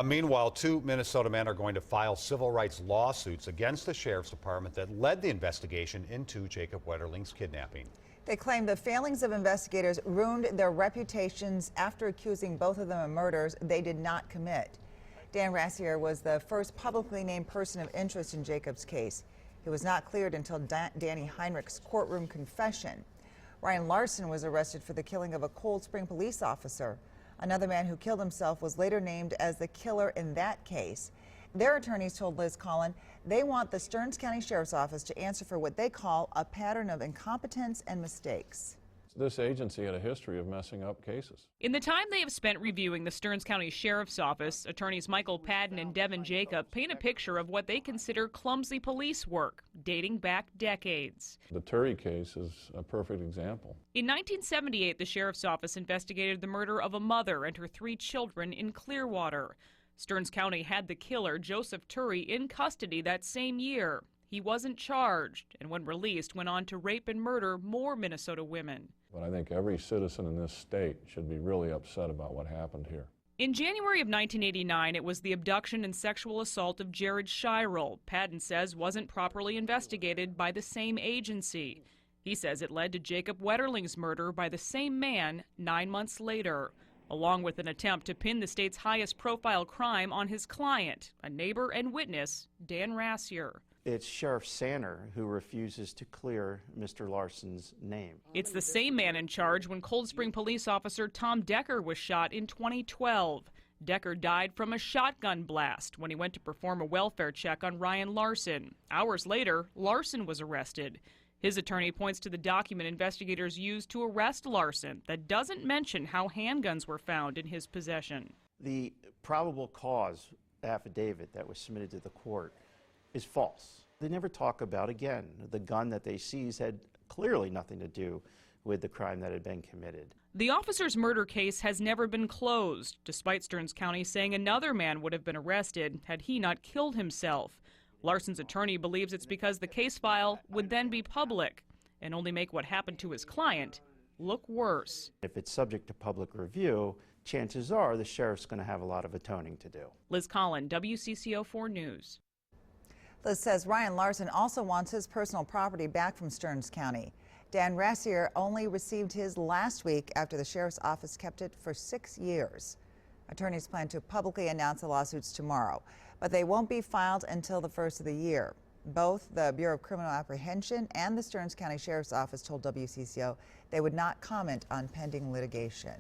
Meanwhile, two Minnesota men are going to file civil rights lawsuits against the sheriff's department that led the investigation into Jacob Wetterling's kidnapping. They claim the failings of investigators ruined their reputations after accusing both of them of murders they did not commit. Dan Rassier was the first publicly named person of interest in Jacob's case. He was not cleared until Danny Heinrich's courtroom confession. Ryan Larson was arrested for the killing of a Cold Spring police officer. Another man who killed himself was later named as the killer in that case. Their attorneys told Liz Collin they want the Stearns County Sheriff's Office to answer for what they call a pattern of incompetence and mistakes. This agency had a history of messing up cases. In the time they have spent reviewing the Stearns County Sheriff's Office, attorneys Michael Padden and Devin Jacob paint a picture of what they consider clumsy police work, dating back decades. The Turry case is a perfect example. In 1978, the Sheriff's Office investigated the murder of a mother and her 3 children in Clearwater. Stearns County had the killer, Joseph Turry, in custody that same year. He wasn't charged, and when released, went on to rape and murder more Minnesota women. But I think every citizen in this state should be really upset about what happened here. In January of 1989, it was the abduction and sexual assault of Jared Shirel. Padden says wasn't properly investigated by the same agency. He says it led to Jacob Wetterling's murder by the same man 9 months later, along with an attempt to pin the state's highest profile crime on his client, a neighbor and witness, Dan Rassier. It's Sheriff Sanner who refuses to clear Mr. Larson's name. It's the same man in charge when Cold Spring police officer Tom Decker was shot in 2012. Decker died from a shotgun blast when he went to perform a welfare check on Ryan Larson. Hours later, Larson was arrested. His attorney points to the document investigators used to arrest Larson that doesn't mention how handguns were found in his possession. The probable cause affidavit that was submitted to the court is false. They never talk about, again, the gun that they seized had clearly nothing to do with the crime that had been committed. The officer's murder case has never been closed, despite Stearns County saying another man would have been arrested had he not killed himself. Larson's attorney believes it's because the case file would then be public and only make what happened to his client look worse. If it's subject to public review, chances are the sheriff's going to have a lot of atoning to do. Liz Collin, WCCO 4 News. Liz says Ryan Larson also wants his personal property back from Stearns County. Dan Rassier only received his last week after the sheriff's office kept it for 6 years. Attorneys plan to publicly announce the lawsuits tomorrow, but they won't be filed until the first of the year. Both the Bureau of Criminal Apprehension and the Stearns County Sheriff's Office told WCCO they would not comment on pending litigation.